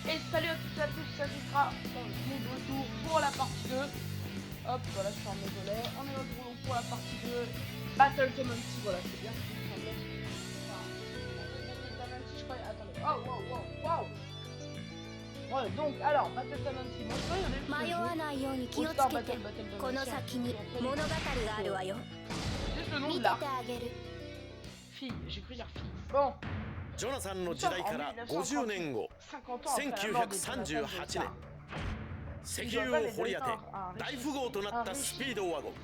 Et salut à tous et à tous, ça sera mon retour pour la partie 2. Hop, voilà, je ferme mes volets. On est de retour pour la partie 2. Battle Tendency, voilà, c'est bien ce qui me semblait. Battle Tendency, je crois. Attendez. Oh, wow, wow, wow. Ouais, donc, alors, Battle Tendency. Moi, je crois qu'il y en a eu ce jeu. All Star Battle, Battle Tendency. Juste le nom de l'arc. Fille, j'ai cru dire fille. Bon. ジョナサンの時代から50年後、1938年、石油を掘り当て大富豪となったスピードワゴン。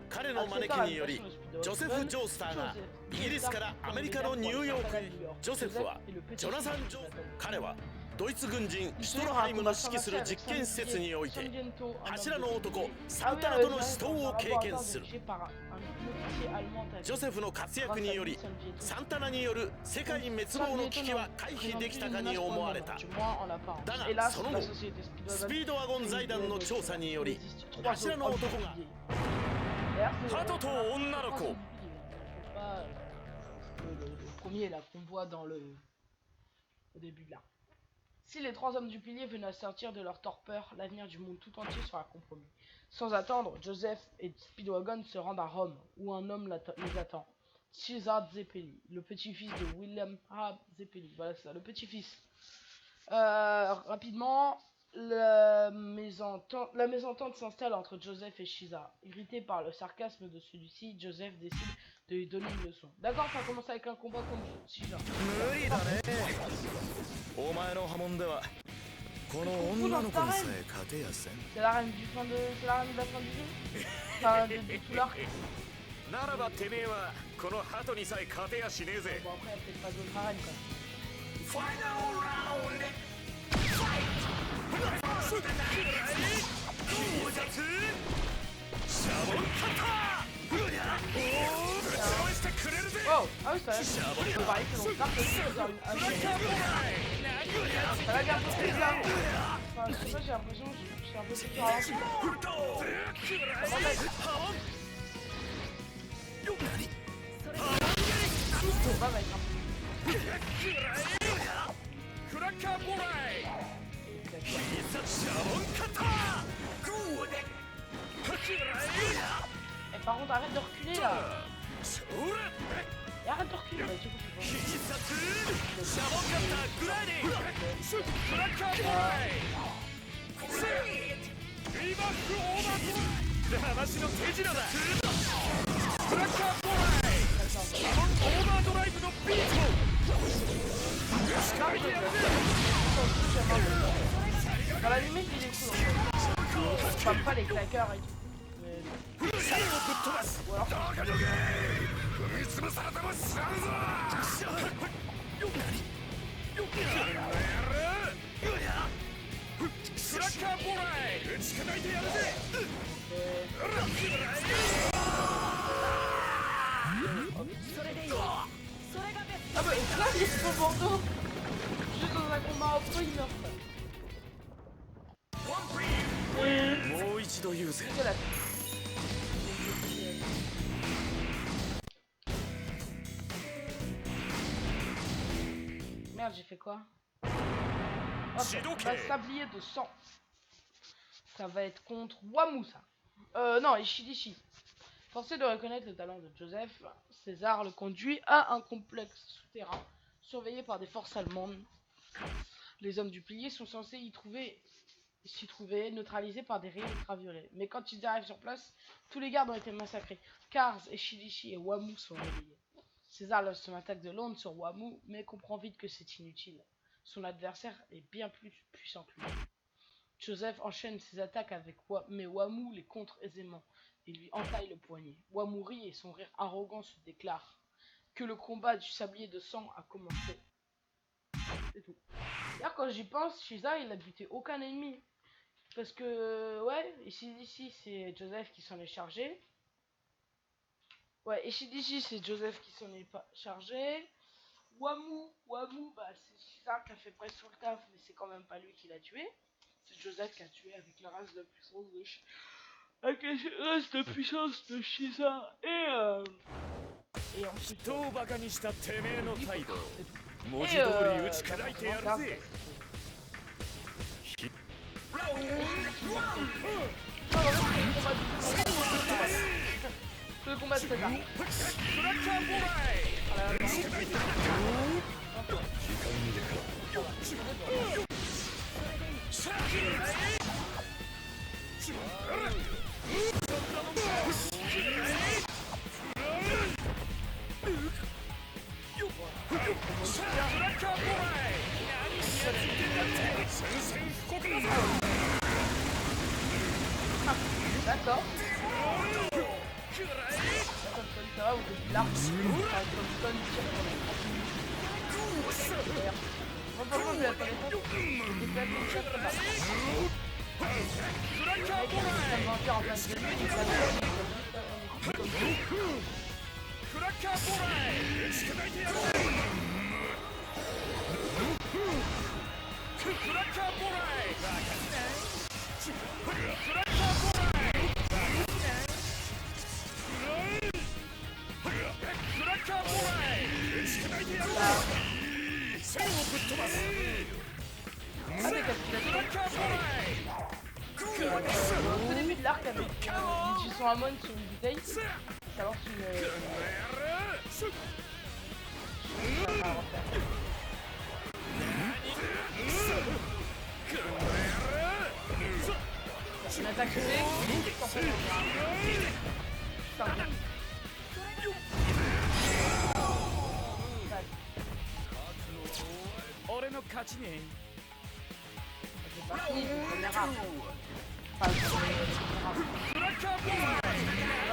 彼の招きによりジョセフ・ジョースターがイギリスからアメリカのニューヨークへ。ジョセフはジョナサン・ジョー。彼はドイツ軍人シュトロハイムの指揮する実験施設において柱の男サンタナとの死闘を経験する。ジョセフの活躍によりサンタナによる世界滅亡の危機は回避できたかに思われた。だがその後スピードワゴン財団の調査により柱の男が鳩と女の子。Si les trois hommes du pilier venaient à sortir de leur torpeur, l'avenir du monde tout entier sera compromis. Sans attendre, Joseph et Speedwagon se rendent à Rome, où un homme les attend. Cesare Zeppeli, le petit-fils de William Zeppeli. Voilà ça, le petit-fils. Rapidement, la mésentente s'installe entre Joseph et Cesare. Irrité par le sarcasme de celui-ci, Joseph décide de lui donner une leçon. D'accord, ça commence avec un combat contre Cesare. C'est la reine du fin de... C'est la reine de la fin du jeu. Enfin, de tout l'arc. Bon, après, il n'y a peut-être pas d'autres arènes, quoi. Oh, ah oui, ça va. Je parie que l'on part ça va bien pour ça. Enfin, je sais pas, j'ai l'impression que je suis un peu plus ralenti. Ça m'embête. Le combat va être un peu... Et par contre, arrête de reculer là. Et arrête de reculer. Bah, du coup, dans la limite, il est cool. Je spam pas les claqueurs et tout. Ou alors ah bah et là il est trop Bordeaux. Juste dans un combat entre eux il meurt. Merde, j'ai fait quoi? Hop, un sablier de sang. Ça va être contre Wamusa. Non, Ishidishi. Forcé de reconnaître le talent de Joseph, César le conduit à un complexe souterrain surveillé par des forces allemandes. Les hommes du pilier sont censés s'y trouver neutralisés par des rayons ultraviolets. Mais quand ils arrivent sur place, tous les gardes ont été massacrés. Kars, Ishidishi et Wamu sont réveillés. César lance son attaque de l'onde sur Wamu, mais comprend vite que c'est inutile. Son adversaire est bien plus puissant que lui. Joseph enchaîne ses attaques mais Wamu les contre aisément et lui entaille le poignet. Wamu rit et son rire arrogant se déclare que le combat du sablier de sang a commencé. C'est tout. D'ailleurs, quand j'y pense, Shiza il a buté aucun ennemi. Parce que, ouais, ici c'est Joseph qui s'en est chargé. Ouais, ici c'est Joseph qui s'en est chargé. Wamu, bah c'est Shiza qui a fait presque tout le taf, mais c'est quand même pas lui qui l'a tué. C'est Joseph qui a tué avec le reste de puissance de avec le reste de puissance de Shiza et ensuite le combat de César. D'accord. Ça va, vous êtes là. Moi, par contre, je vais attendre les temps. C'est pas tout ça, ça va. Le mec, ça va faire en face de lui, il va au début de l'arc avec Jison Amon sur une bouteille, ça lance une attaque fée. C'est parti, on est rare. Enfin, là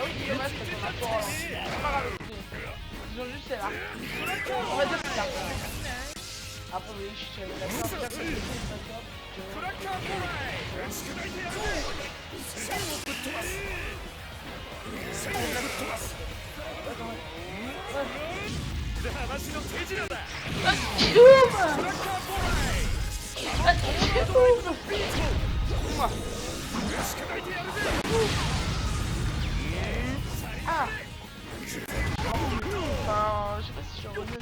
où c'est dommage parce qu'on a encore pas grave. Ils ont juste là. On va dire plus tard. Après oui, je suis d'accord. Ah. Enfin, je sais pas si je suis revenu.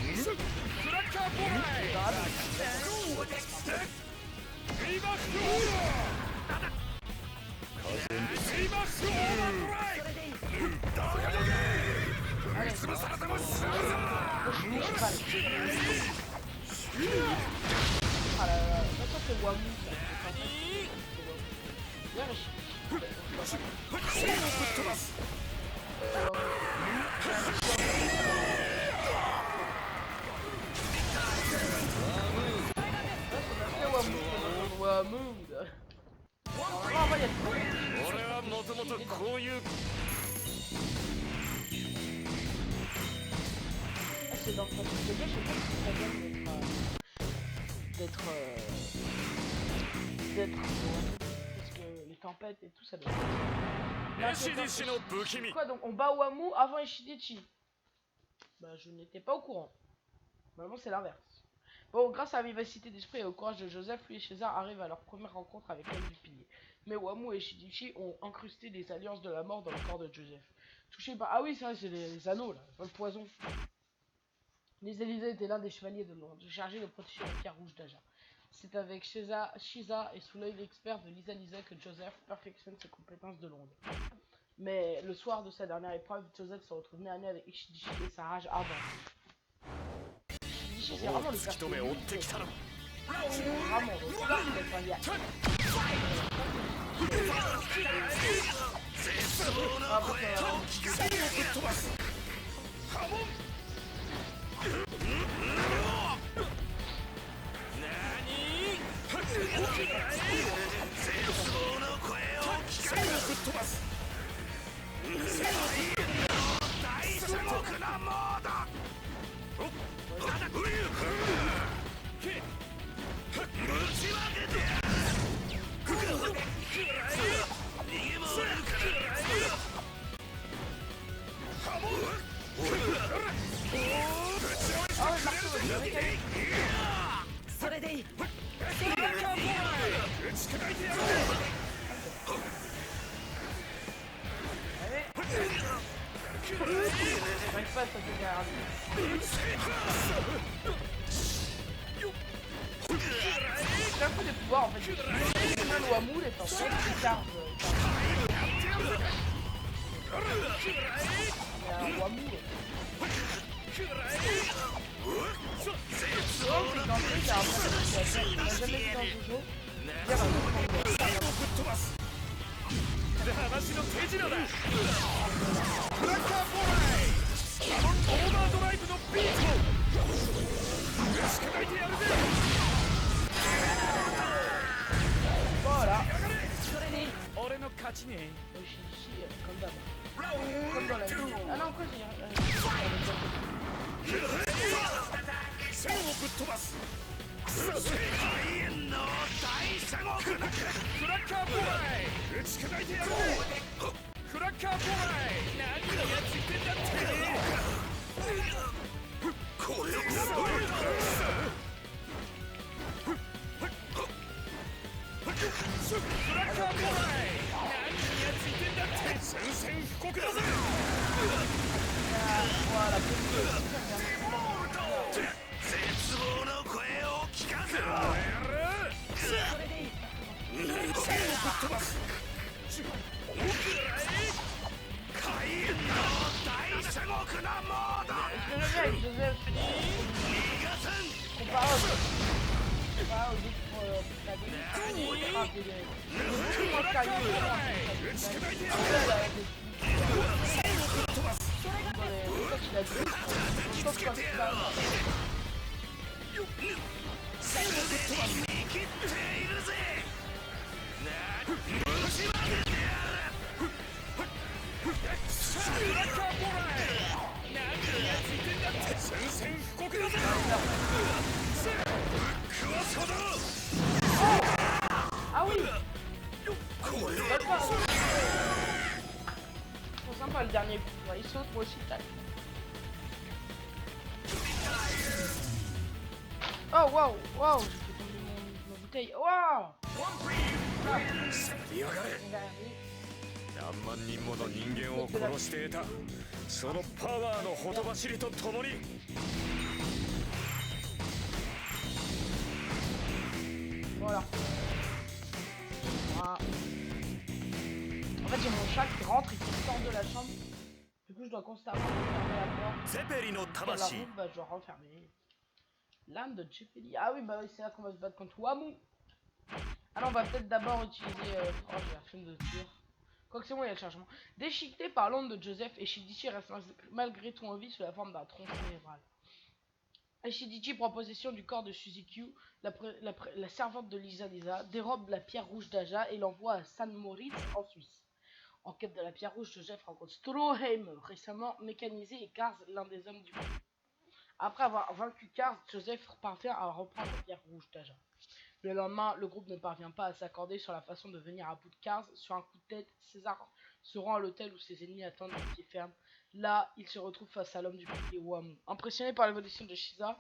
Ah là là, ça c'est Wamou ça. C'est dans le jeu, je sais pas si ça vient d'être parce que les tempêtes et tout ça doit être... Quoi donc on bat Wamou avant Ishidichi? Bah je n'étais pas au courant. Normalement c'est l'inverse. Bon, grâce à la vivacité d'esprit et au courage de Joseph, lui et César arrivent à leur première rencontre avec l'homme du pilier. Mais Wamou et Ishidichi ont incrusté des alliances de la mort dans le corps de Joseph. Touché par... Ah oui, ça c'est les anneaux là, le poison. Les Élysées étaient l'un des chevaliers de Londres, chargés de protéger la pierre rouge d'Aja. C'est avec Shiza et sous l'œil expert de Lisa que Joseph perfectionne ses compétences de Londres. Mais le soir de sa dernière épreuve, Joseph se retrouve nez à nez avec Ishidichi et sa rage ardente. Ishidichi, c'est vraiment le personnage. Vraiment, donc là, c'est un gars. J'arrive pas à sauter derrière lui. J'ai un peu des pouvoirs en fait. Même Wamu est en fait des cartes. Il y a Wamu. C'est dangereux, il y a un peu de situation. On n'a jamais vu dans ce jeu. Voilà. Comme d'hab. Comme dans la vie. Ah non, quoi, j'ai... Ah oui. C'est sympa le dernier coup. Il saute moi aussi. Tac. Oh waouh, waouh, j'ai fait tomber ma bouteille. Waouh. 何万人もの人間を殺していたそのパワーのほとばしりとともに Voilà. Voilà. En fait, j'ai mon chat qui rentre et qui sort de la chambre. Du coup, je dois constamment fermer la porte. Et la route, bah, je dois refermer. L'âme de Jeffeli. Ah oui, bah oui, c'est là qu'on va se battre contre Wamu. Ah non, on va peut-être d'abord utiliser... oh, j'ai la flemme de tir. Quoique c'est bon, il y a le chargement. Déchiqueté par l'onde de Joseph, Eshidichi reste malgré tout en vie sous la forme d'un tronc cérébral. Eshidichi prend possession du corps de Suzuki, la servante de Lisa, dérobe la pierre rouge d'Aja et l'envoie à San Moritz en Suisse. En quête de la pierre rouge, Joseph rencontre Stroheim, récemment mécanisé, et Kars, l'un des hommes du groupe. Après avoir vaincu Kars, Joseph parvient à reprendre la pierre rouge d'Aja. Le lendemain, le groupe ne parvient pas à s'accorder sur la façon de venir à bout de Kars. Sur un coup de tête, César se rend à l'hôtel où ses ennemis attendent les pieds fermes. Là, il se retrouve face à l'homme du bouclier Wamu. Impressionné par l'évolution de Shiza,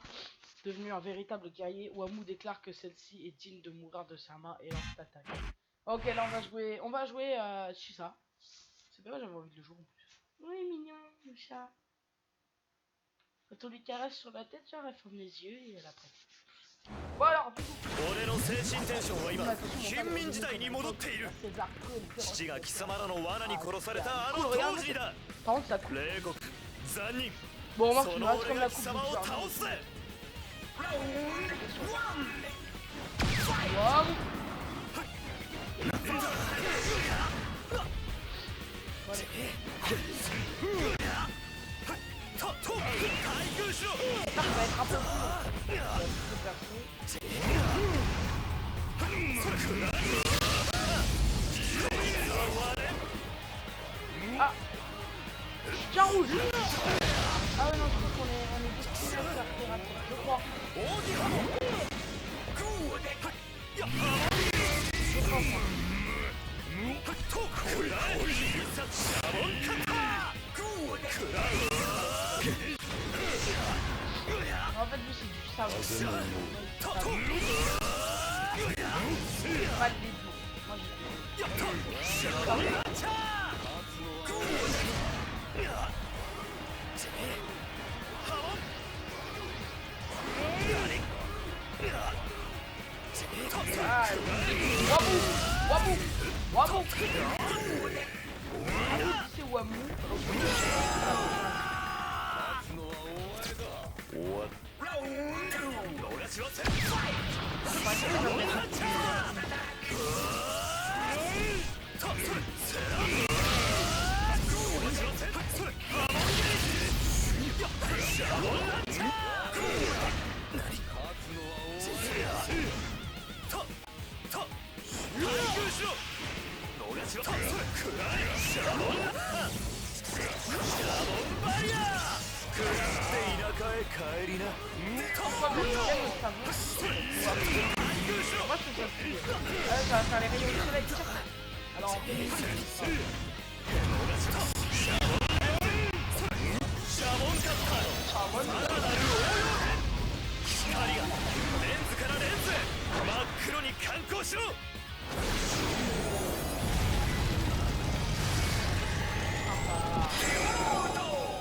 devenu un véritable guerrier, Wamu déclare que celle-ci est digne de mourir de sa main et lance l'attaque. Ok, là on va jouer Shiza. C'est pas vrai, j'avais envie de le jouer en plus. Oui, mignon, le chat. Quand on lui caresse sur la tête, genre elle ferme les yeux et elle apprend. Bon alors, du coup... 俺の精神テンションは今貧民時代に戻っている父が貴様らの罠に殺されたあの当時だ冷酷残忍その俺が貴様を倒すぜAh, tiens rouge. Ah ouais non, je crois qu'on est destiné à se faire pirater, je crois. En fait, lui, c'est du savon. Pas le début. Moi, j'ai... c'est Wamou. Moi je trouve ça plus. Ça va faire les rayons du soleil. Alors on fait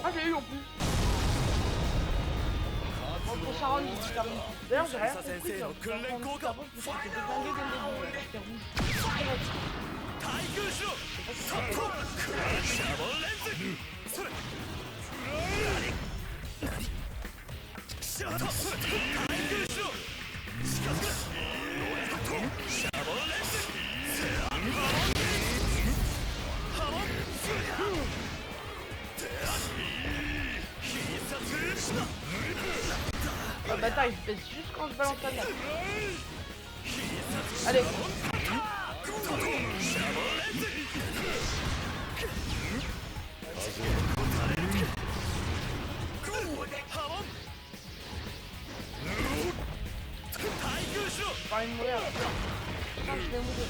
ah j'ai eu en plus. Bon, Sharon il se termine. D'ailleurs j'ai rien compris. J'étais déglingué dès le début. C'était rouge. Le bâtard il se baisse juste quand je balance la merde. Allez. Pas une mourir. Putain, je vais mourir.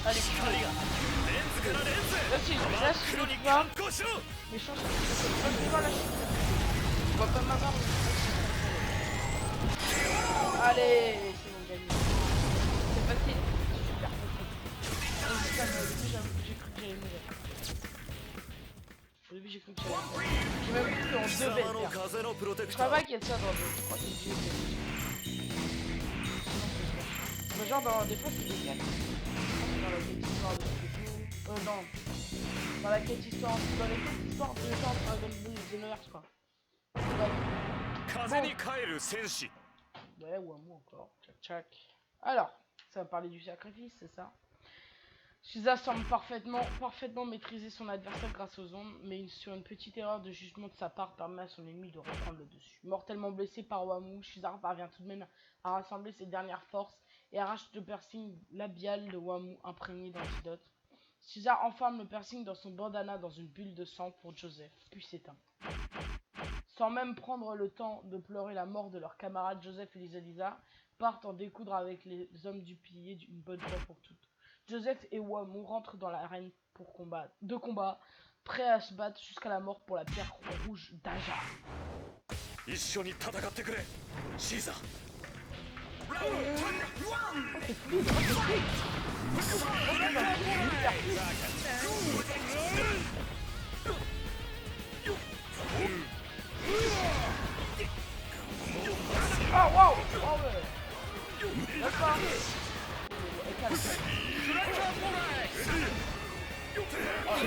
Allez, là si je lâche le pouvoir, mes chances je vais lâcher. Je vois pas m'avoir. Allez, c'est bon, gagné. C'est facile, super facile. J'ai cru que j'allais mourir. Au début j'ai cru que j'allais mourir. J'ai même cru qu'on devait faire. Je travaille qu'il y a de ça dans le 3 genre dans des fois c'est des quêtes. Dans la quête histoire de non. Dans la quête histoire dans les quêtes histoire de genre Dragon Ball Xenoverse quoi. Bon. Ouais ou un mot encore. Tchac tchac. Alors, ça va parler du sacrifice, c'est ça. Shiza semble parfaitement maîtriser son adversaire grâce aux ondes, mais sur une petite erreur de jugement de sa part permet à son ennemi de reprendre le dessus. Mortellement blessé par Wamou, Shiza parvient tout de même à rassembler ses dernières forces et arrache le piercing labial de Wamou imprégné d'antidote. Shiza enferme le piercing dans son bandana dans une bulle de sang pour Joseph, puis s'éteint. Sans même prendre le temps de pleurer la mort de leurs camarades, Joseph et Lisa partent en découdre avec les hommes du pilier une bonne fois pour toutes. Joseph et Wamou rentrent dans l'arène pour combat, prêts à se battre jusqu'à la mort pour la pierre rouge d'Aja. Oh wow! Oh ouais! D'accord!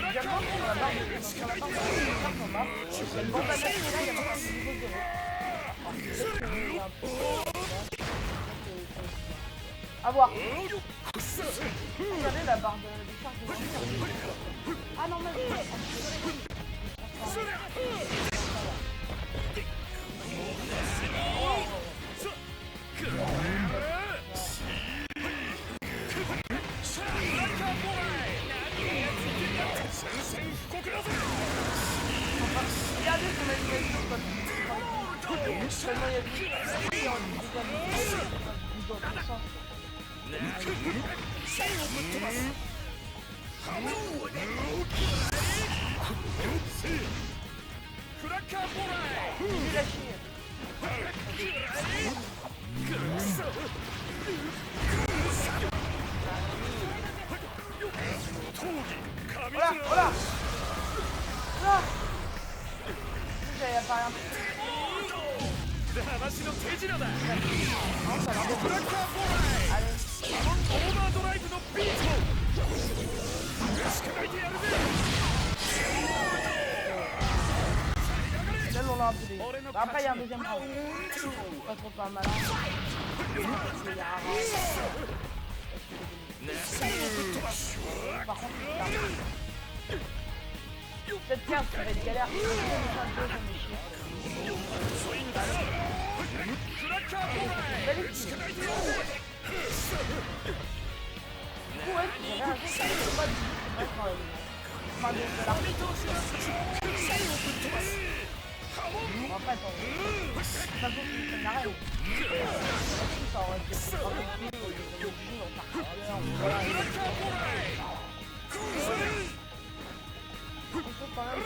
Également sur la barre de combat, il y a une bande à là, il y a pas de niveau 0. A voir! Regardez la barre de charge de ah non, mais regardez son animation seulement il y a des Nul à chier. Voilà, voilà. Voilà. J'avais apparaît un peu. Là, on l'a appelé. Après, il y a un deuxième round. Pas trop pas malin. Par contre, cette carte, ça va être galère. Ouais, j'avais un jeu, c'est pas du tout, c'est pas enfin, de en fait, ça vaut que ça n'arrête. Ça aurait été plus rapide au lieu de jeu en parcours. Voilà. On peut quand même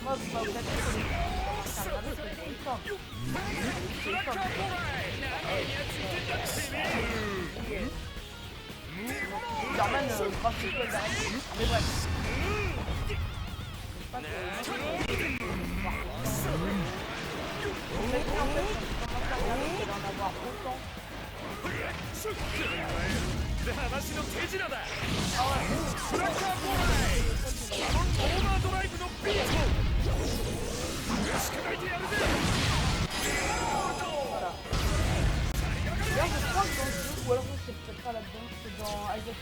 moi, je pas obligé de il emmène grâce au toile d'arrêt. Mais bref. D'ailleurs, je crois que dans le jeu, ou alors c'est peut-être pas là-dedans, c'est dans Isaac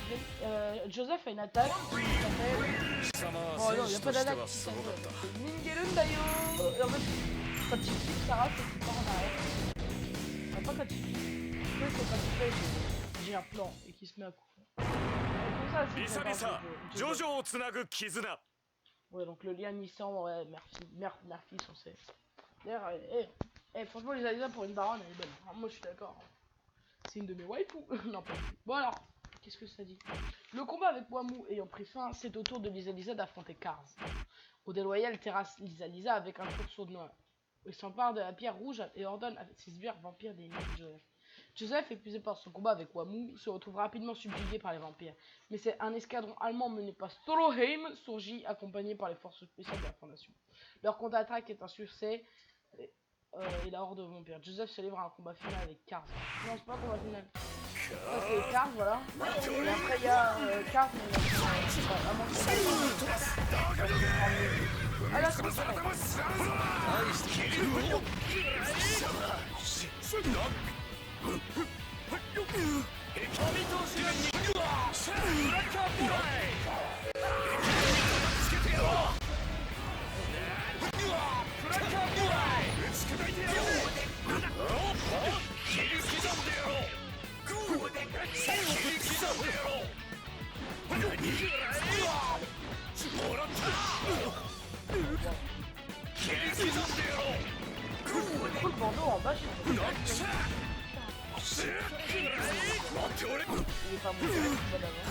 Joseph a une attaque qui s'appelle... Oh non, il n'y a pas d'attaque qui s'appelle Ningelun Dayo. En fait, quand tu cliques, ça rate et tu pars en arrière. Enfin, pas quand tu cliques. C'est quand tu fais j'ai un plan et qui se met à couper. Comme ça, c'est ouais, donc le lien Nissan, ouais, merci, on sait. D'ailleurs, franchement, les Alisa pour une baronne, elle est belle. Alors, moi, je suis d'accord. C'est une de mes waifus. Non, pas. Bon, alors, qu'est-ce que ça dit? Le combat avec Wamu ayant pris fin, c'est au tour de Lisa d'affronter Kars. Au déloyal terrasse Lisa avec un coup de sournois. Il s'empare de la pierre rouge et ordonne à ses sbires vampires d'éliminer Joseph. Joseph, épuisé par son combat avec Wamu, se retrouve rapidement subjugué par les vampires. Mais c'est un escadron allemand mené par Stroheim surgit, accompagné par les forces spéciales de la Fondation. Leur contre-attaque est un succès et la horde de vampires. Joseph se livre à un combat final avec Kars. Non, c'est pas un combat final. Ça, c'est Kars, voilà. Et après, il y a Kars, mais c'est pas vraiment... Ah là, c'est bon. Le bandeau en bas, je sais pas. Il est pas bon, pas d'avant.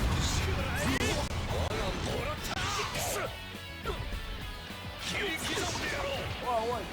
Oh ouais.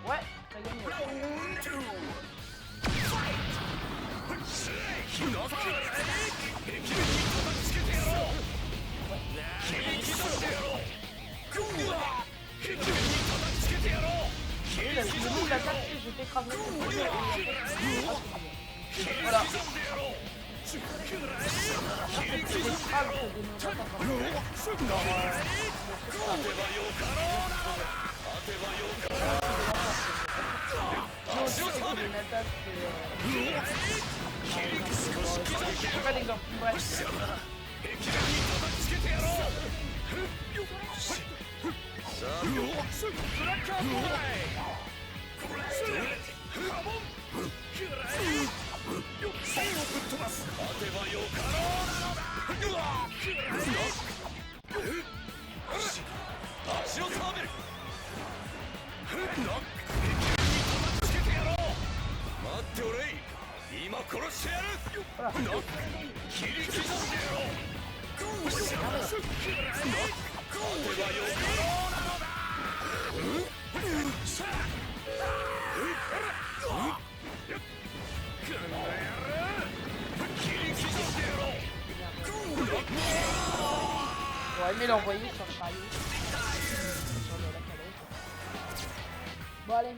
Ouais, t'as gagné. Le nom de l'attaque, je t'écrase. Voilà. Pas d'exemple, bref. J'aurais aimé l'envoyer sur le chariot. Bon allez.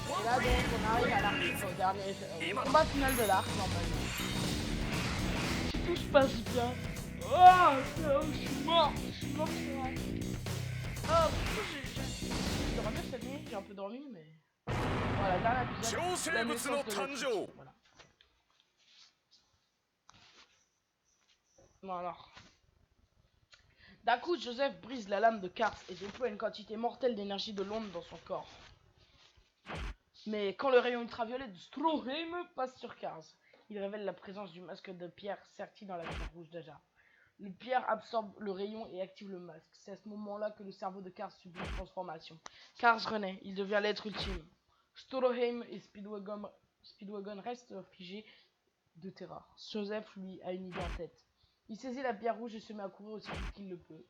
Et là donc on arrive à l'arc, au dernier combat final de l'arc normalement. Si tout se passe bien. Oh, je suis mort c'est vrai. Oh, je dormais cette nuit, j'ai un peu dormi mais. Voilà, dernier épisode. La naissance de l'autre. Voilà. Bon alors. D'un coup, Joseph brise la lame de Kars et déploie une quantité mortelle d'énergie de l'onde dans son corps. Mais quand le rayon ultraviolet de Stroheim passe sur Kars, il révèle la présence du masque de pierre serti dans la pierre rouge d'Aja. Le pierre absorbe le rayon et active le masque. C'est à ce moment-là que le cerveau de Kars subit une transformation. Kars renaît, il devient l'être ultime. Stroheim et Speedwagon restent figés de terreur. Joseph, lui, a une idée en tête. Il saisit la pierre rouge et se met à courir aussi vite qu'il le peut.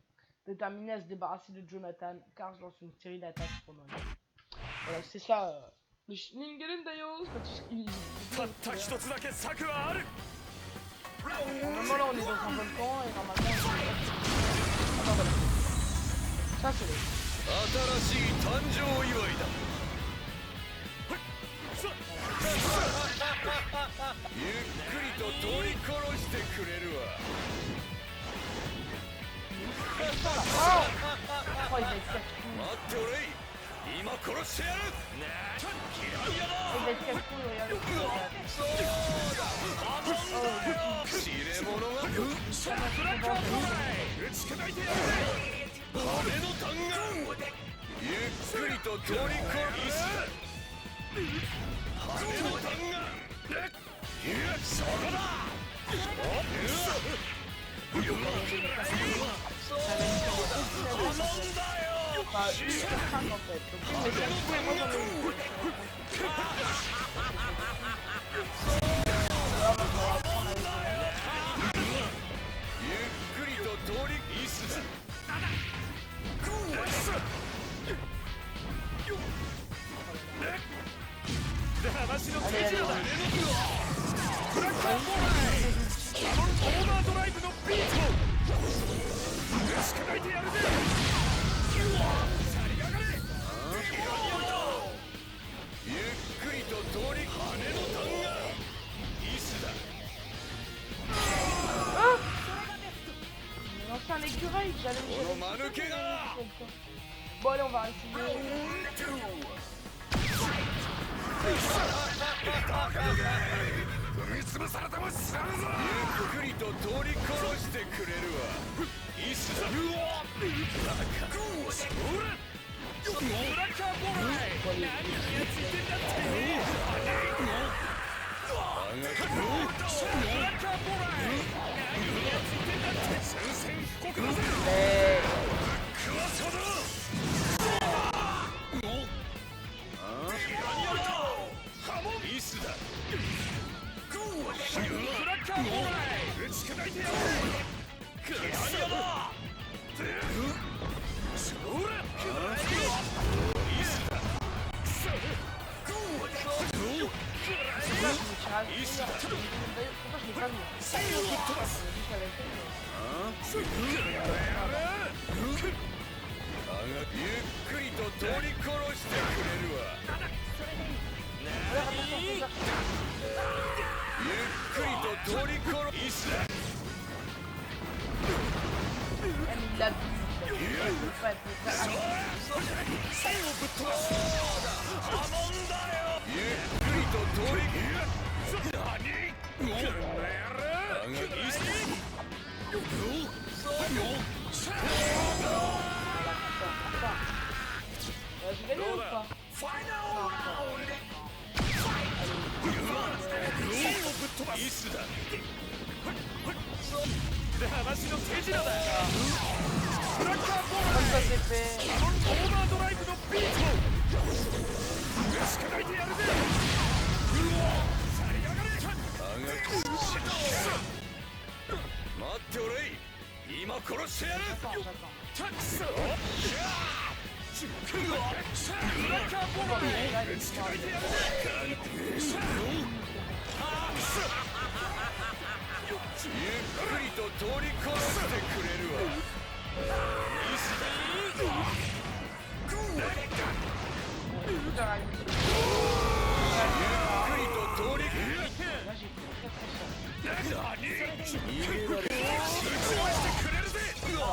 Déterminé à se débarrasser de Jonathan, Kars lance une série d'attaques sur Moon. Voilà, c'est ça. Le Shingen Dayo, normalement là on est dans un volcan et normalement on est... Ça c'est le... Oh, il va être casse-couille. Il va être casse-couille, regardez. Enfin, lui, il craque en fait. Donc, il met casse-couille et moi j'en ai une. C'est un écureuil, j'allais me... Bon allez, on va essayer. pas être très actif. J'ai gagné ou pas? Comme ça c'est fait.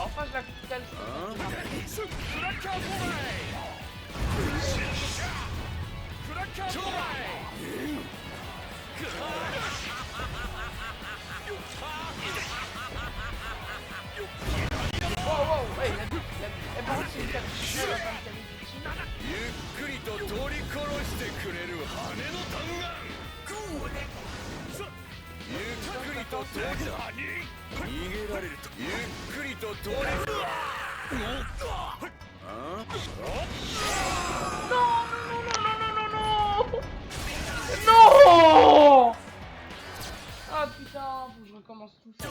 Enfin je la cale. Wow, hey, elle par contre c'est une cale. Non! Ah putain, faut que je recommence tout ça.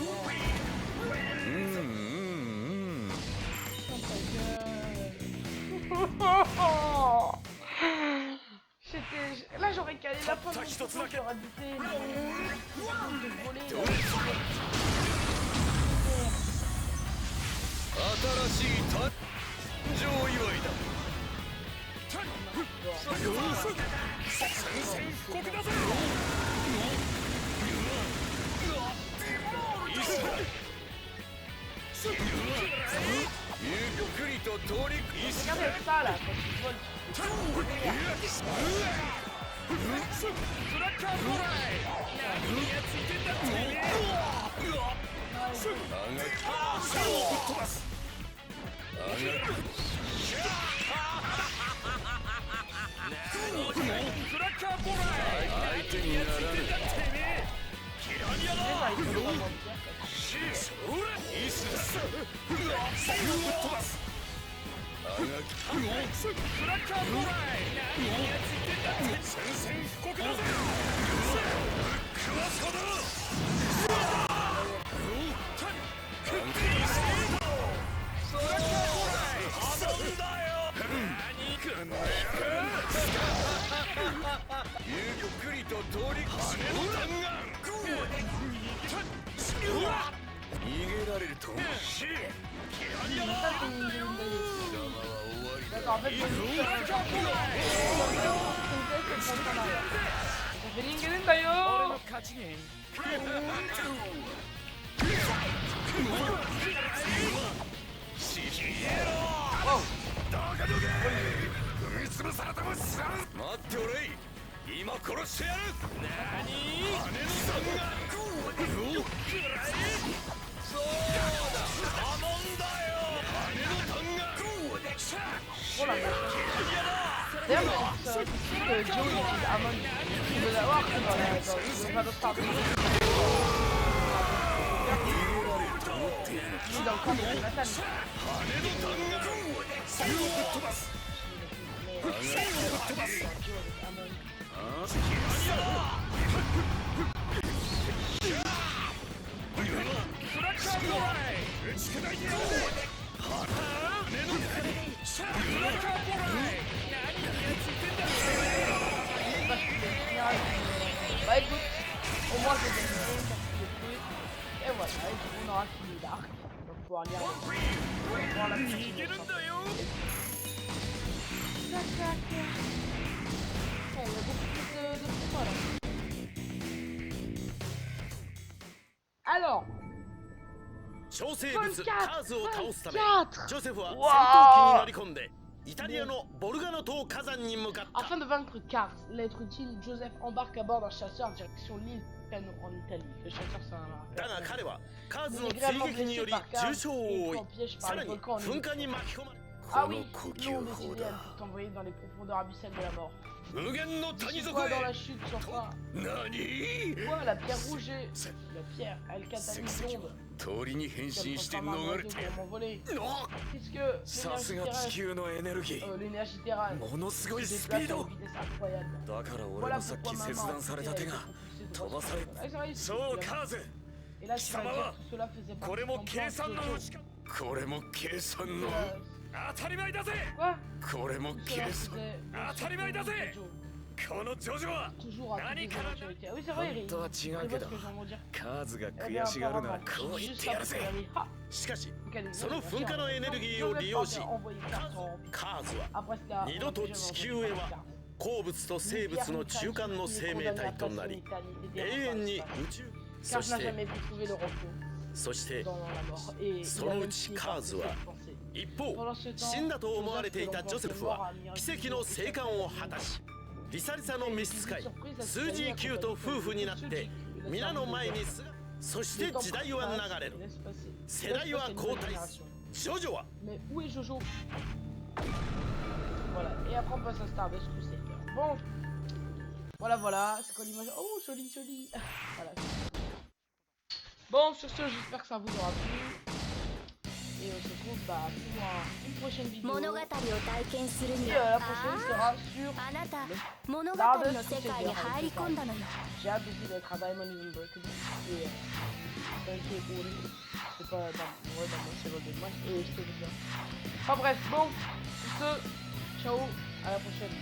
Là j'aurais calé la fin de mon truc, j'aurais buté de voler. Regardez ça là, quand tu voles. D'accord, en fait, je D'ailleurs, ce que Joe utilise Amon, il veut l'avoir dans le Start. Il est dans le camp de Nathan. Bah écoute, au moins j'ai gagné et voilà, et on aura fini l'arc. On va pouvoir lire voir la petite. Tac tac. Il y a beaucoup plus de combats là. Alors, 超生物カーズを倒すためジョセフは戦闘機に乗り込んでイタリアのボルガノ島火山に向かった。 Afin de vaincre Kars, l'être utile, Joseph embarque à bord d'un chasseur en direction l'île Cano en Italie. Le chasseur c'est un... だが彼はカーズの追撃により重傷を負い、さらに噴火に巻き込まれ、 Ah oui, l'onde des Iliades fut envoyée dans les profondeurs abyssales de la mort. 無限の谷底 Quoi へ dans la chute sur quoi? 何 Quoi, la pierre rouge et... La pierre, elle catalyse l'onde. 鳥に変身 Elle して transforme un 逃 oiseau れて pour m'envoler. の Puisque さすが地球のエネルギー l'énergie terrestre ものすごい se スピ déplace ー à ド une vitesse incroyable. だから俺 Voilà のさっ pourquoi き maman 切 a 断された手が été 飛ばされ Ah, c'est vrai, そうカーズ Et là, tu vas dire que cela faisait こ partie れ de も ton 計 plan 算の Jojo. うちかこれも計算の 当たり前だぜ Quoi? これも Cela 計算 faisait 当たり前だぜ Jojo. このジョジョは Toujours à Nani toutes les Kana- éventualités. Ah oui, c'est vrai, 本 Eric. 当は違う C'est け pas ど ce que j'ai envie de dire. カーズが Eh 悔 bien, しがるなら apparemment, こう言っ juste てやる après ぜ Eric. Ah, しかし mécanisme, その bien 噴火 sûr. のエネルギー Donc, を利用し Joseph parvient à envoyer Kars en カーズは Après cela, 二度と地球へは鉱物と生物の中間の生命体となり永遠に宇宙 Kars そ n'a して jamais pu trouver le repos そして dans la mort. Et そ il a のう même ち fini カー par ズ se は penser. 一方 Pendant ce temps, 死んだと思われていた Joseph ジョセフは奇跡の生還を果たしリサリサの召使いスージー Q と夫婦になって皆の前に姿そして時代は流れる世代は交代するジョジョは Mais où est Jojo? Voilà, et après on passe à Stardust Crusader. Bon, voilà, c'est quoi l'image? Oh, joli. Voilà. Bon, sur ce, j'espère que ça vous aura plu. Et on se retrouve pour une prochaine vidéo. Et la prochaine sera sur Stardust Crusader. J'ai hâte aussi d'être à Diamond Even Breakable. Et c'est pas dans mon serveur de match. Et je te dis ça. Enfin bref, bon, sur ce, ciao, à la prochaine.